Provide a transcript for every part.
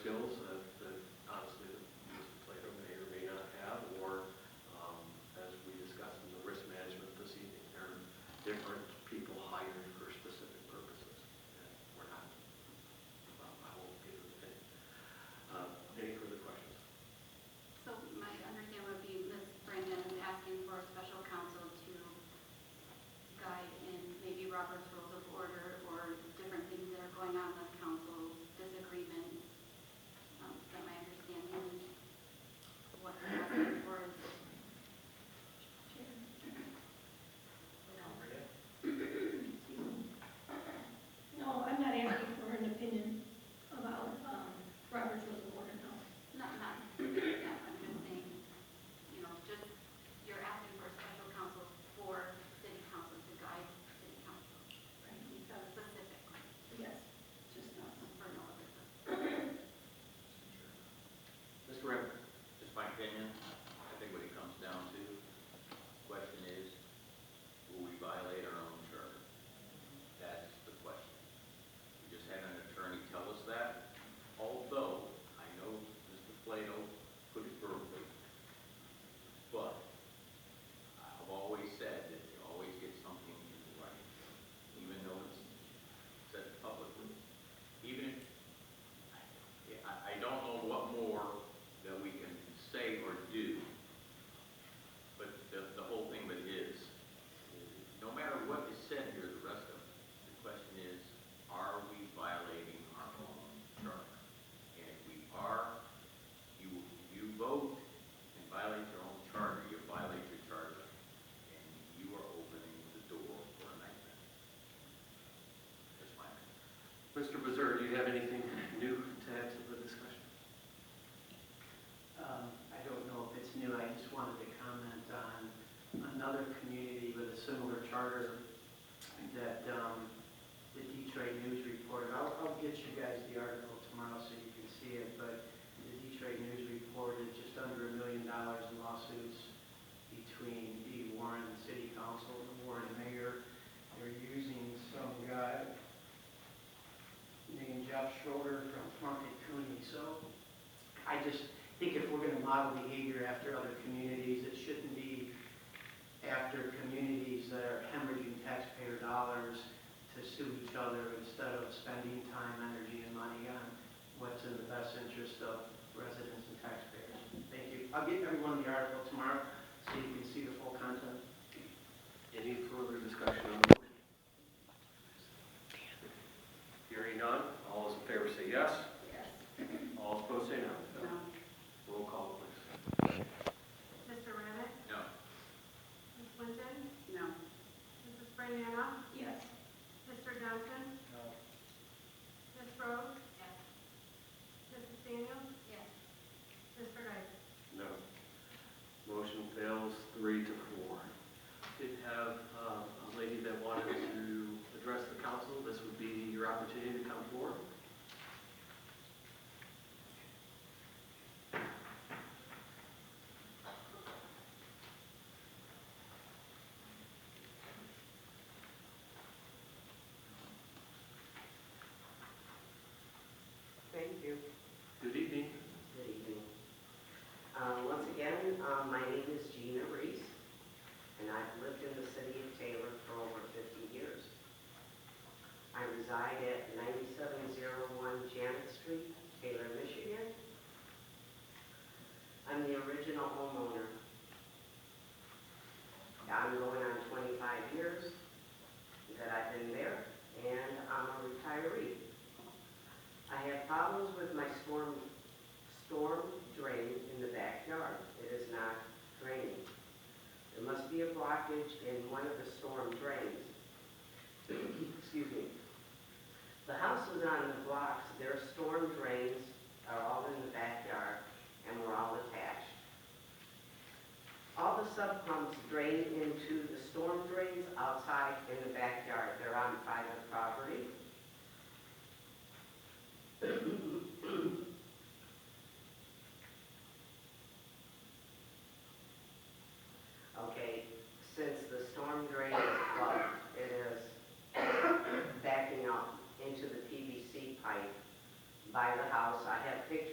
skills that honestly Mr. Plato may or may not have, or as we discussed in the risk management this evening, there are different people hired for specific purposes, and we're not. I won't get into it. Any further questions? So my understanding would be Ms. Brandon is asking for a special counsel to guide in maybe Robert's Rules of Order or different things that are going on with council disagreements. Is that my understanding? What you're asking for is No, I'm not asking for an opinion about Robert's Rules of Order, no. not yeah, I'm just saying, you know, just you're asking for a special counsel for city council to guide city council. Right. Specifically, Yes, just not. for no other purpose. Mr. Ritter? Just my opinion, I think what it comes down to, the question is, will we violate our own charter? That's the question. We just had an attorney tell us that, although I know Mr. Plato put it verbally, but I've always said that you always get something in writing, even though it's said publicly. Even if, I don't know what more that we can say or do, but the whole thing of it is, no matter what is said here, the rest of it, the question is, are we violating our own charter? And if we are, you vote and violate your own charter, you violate your charter, and you are opening the door for a nightmare. That's my opinion. Mr. Bazur, do you have anything new to add to the discussion? I don't know if it's new. I just wanted to comment on another community with a similar charter that the Detroit News reported. I'll get you guys the article tomorrow so you can see it, but the Detroit News reported just under $1 million in lawsuits between the Warren City Council and the Warren Mayor. They're using some guy named Jeff Schroeder from Market Cooney. So I just think if we're going to model behavior after other communities, it shouldn't be after communities that are hemorrhaging taxpayer dollars to sue each other instead of spending time, energy, and money on what's in the best interest of residents and taxpayers. Thank you. I'll get everyone the article tomorrow so you can see the full content. Any further discussion on the motion? Hearing none, all those in favor say yes. Yes. All opposed say no. No. Roll call, please. Mr. Reddick? No. Ms. Winton? No. Mrs. Brandana? Yes. Mr. Johnson? No. Ms. Rose? Yes. Mrs. Daniels? Yes. Mr. Geis? No. Motion fails 3-4. Did have a lady that wanted to address the council. This would be your opportunity to come forward. Thank you. Good evening. Good evening. Once again, my name is Gina Reese, and I've lived in the city of Taylor for over 50 years. I reside at 9701 Janet Street, Taylor, Michigan. I'm the original homeowner. I'm going on 25 years that I've been there, and I'm a retiree. I have problems with my storm drain in the backyard. It is not draining. There must be a blockage in one of the storm drains. Excuse me. The houses on the blocks, their storm drains are all in the backyard, and we're all attached. All the sub pumps drain into the storm drains outside in the backyard. They're on private property. Okay, since the storm drain is plugged, it is backing up into the PVC pipe by the house. I have pictures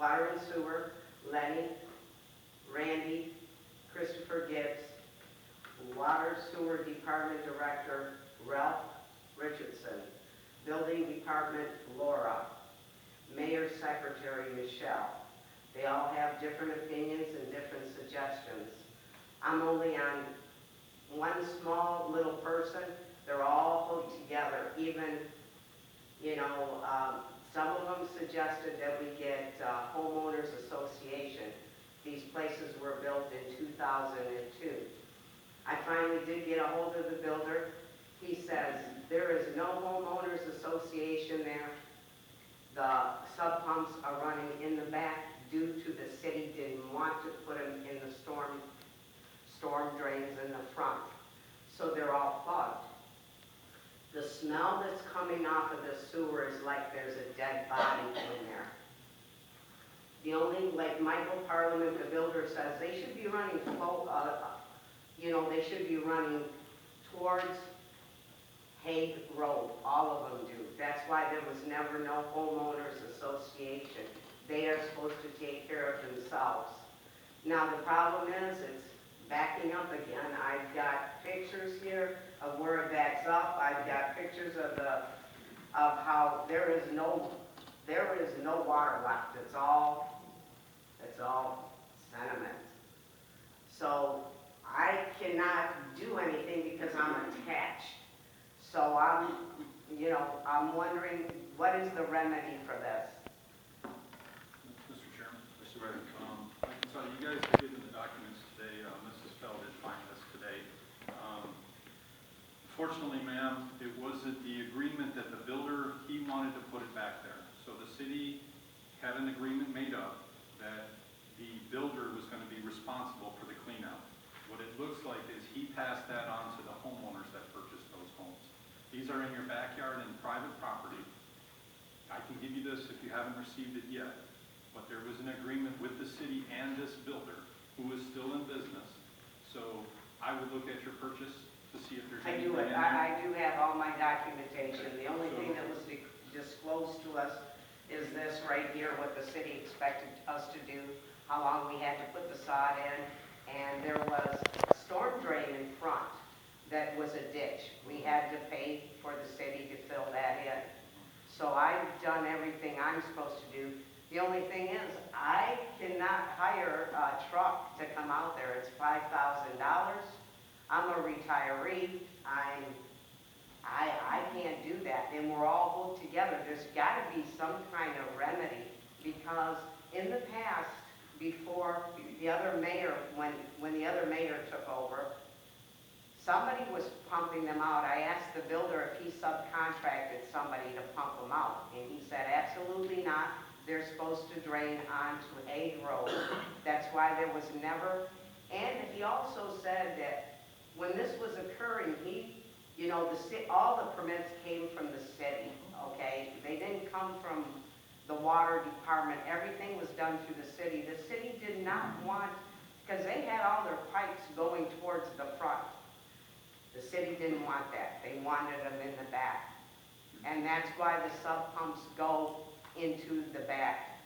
Water and Sewer, Lenny, Randy, Christopher Gibbs, Water Sewer Department Director, Ralph Richardson, Building Department, Laura, Mayor Secretary, Michelle. They all have different opinions and different suggestions. I'm only on one small little person. They're all hooked together. Even, some of them suggested that we get homeowners association. These places were built in 2002. I finally did get a hold of the builder. He says there is no homeowners association there. The sub pumps are running in the back due to the city didn't want to put them in the storm drains in the front. So they're all plugged. The smell that's coming off of the sewer is like there's a dead body in there. The only, like Michael Parliament, the builder says, they should be running they should be running towards Hague Road. All of them do. That's why there was never no homeowners association. They are supposed to take care of themselves. Now the problem is it's backing up again. I've got pictures here of where it backs up. I've got pictures of how there is no water left. It's all sediment. So I cannot do anything because I'm attached. So I'm wondering, what is the remedy for this? Mr. Chairman. Mr. Mayor. I can tell you guys are given the documents today. Mrs. Fell did find this today. Fortunately, ma'am, it wasn't the agreement that the builder, he wanted to put it back there. So the city had an agreement made up that the builder was going to be responsible for the cleanout. What it looks like is he passed that on to the homeowners that purchased those homes. These are in your backyard and private property. I can give you this if you haven't received it yet, but there was an agreement with the city and this builder who is still in business. So I would look at your purchase to see if there's anything in there. I do have all my documentation. The only thing that was disclosed to us is this right here, what the city expected us to do, how long we had to put the sod in, and there was a storm drain in front that was a ditch. We had to pay for the city to fill that in. So I've done everything I'm supposed to do. The only thing is, I cannot hire a truck to come out there. It's $5,000. I'm a retiree. I can't do that. And we're all hooked together. There's got to be some kind of remedy, because in the past, before the other mayor, when the other mayor took over, somebody was pumping them out. I asked the builder if he subcontracted somebody to pump them out, and he said absolutely not. They're supposed to drain onto Hague Road. That's why there was never, and he also said that when this was occurring, all the permits came from the city, okay? They didn't come from the water department. Everything was done through the city. The city did not want, because they had all their pipes going towards the front. The city didn't want that. They wanted them in the back. And that's why the sub pumps go into the back.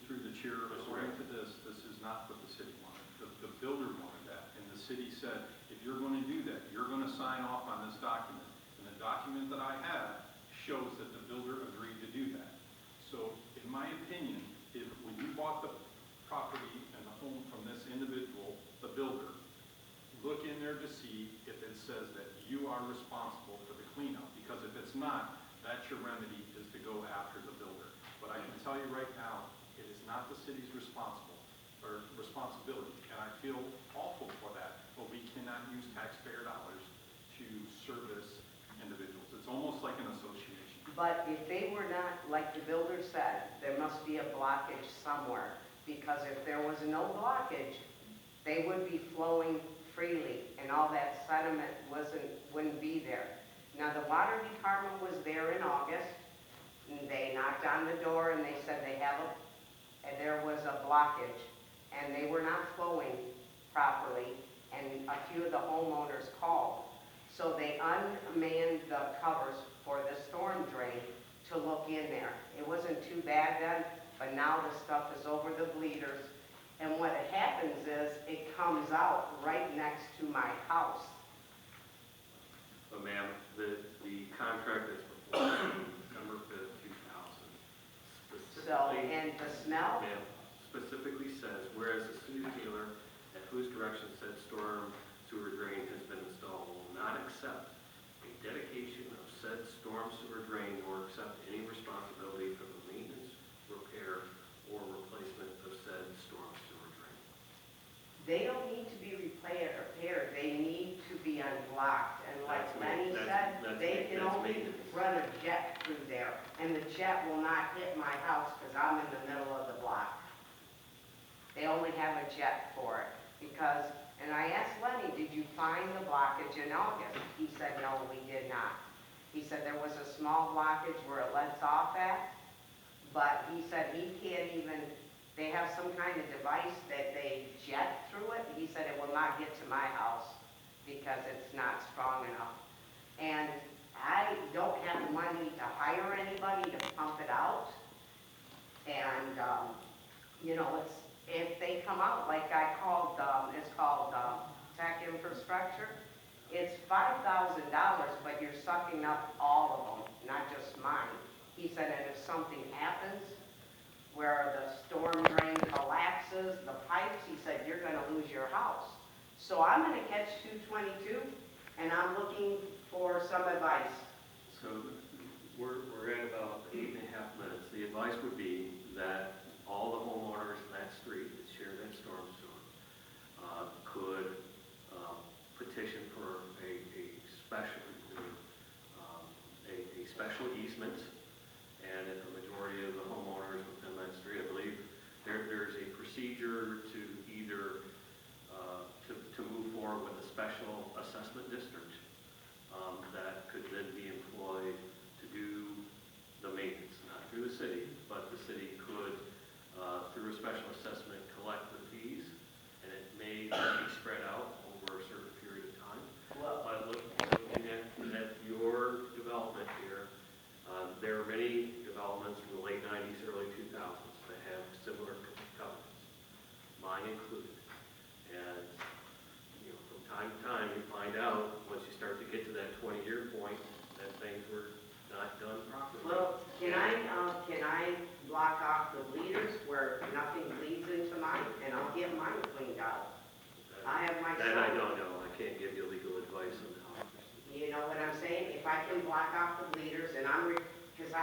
Through the chair, according to this is not what the city wanted. The builder wanted that, and the city said, if you're going to do that, you're going to sign off on this document. And the document that I have shows that the builder agreed to do that. So, in my opinion, when you bought the property and the home from this individual, the builder, look in there to see if it says that you are responsible for the cleanup. Because if it's not, that's your remedy, is to go after the builder. But I can tell you right now, it is not the city's responsibility, and I feel awful for that. But we cannot use taxpayer dollars to service individuals. It's almost like an association. But if they were not, like the builder said, there must be a blockage somewhere. Because if there was no blockage, they would be flowing freely, and all that sediment wouldn't be there. Now, the water department was there in August, and they knocked on the door and they said there was a blockage, and they were not flowing properly, and a few of the homeowners called. So they unmanned the covers for the storm drain to look in there. It wasn't too bad then. but now the stuff is over the bleeders. And what happens is, it comes out right next to my house. But ma'am, the contract is before December 5th, 2000. So, Specifically, and the smell, ma'am, specifically says, whereas the city of Taylor, at whose direction said storm sewer drain has been installed, will not accept a dedication of said storm sewer drain or accept any responsibility for the maintenance, repair, or replacement of said storm sewer drain. they don't need to be repaired, they need to be unblocked. And like That's Lenny ma- said, that's they can only maintenance. run a jet through there, and the jet will not hit my house because I'm in the middle of the block. They only have a jet for it, because, and I asked Lenny, did you find the blockage in August? He said, no, we did not. He said there was a small blockage where it lets off at, but he said he can't even, they have some kind of device that they jet through it. He said it will not get to my house because it's not strong enough. And I don't have the money to hire anybody to pump it out. And, you know, it's, if they come out, like I called, it's called Tech Infrastructure, it's $5,000, but you're sucking up all of them, not just mine. He said, and if something happens, where the storm drain collapses, the pipes, he said, you're gonna lose your house. So I'm gonna catch 222, and I'm looking for some advice. So we're at about 8.5 minutes. The advice would be that all the homeowners in that street that share that storm sewer could petition for a special easement, and if the majority of the homeowners within that street, I believe there's a procedure to either to move forward with a special assessment district that could then be employed to do the maintenance, not through the city, but the city could, through a special assessment, collect the fees, and it may be spread out over a certain period of time. Well, But looking at your development here, there are many developments from the late 90s, early 2000s that have similar covenants, mine included. And, you know, from time to time, you find out, once you start to get to that 20-year point, that things were not done properly. well, can I block off the bleeders where nothing bleeds into mine, and I'll get mine cleaned out? I have my son. That I don't know. I can't give you legal advice on how. You know what I'm saying? If I can block off the bleeders, and because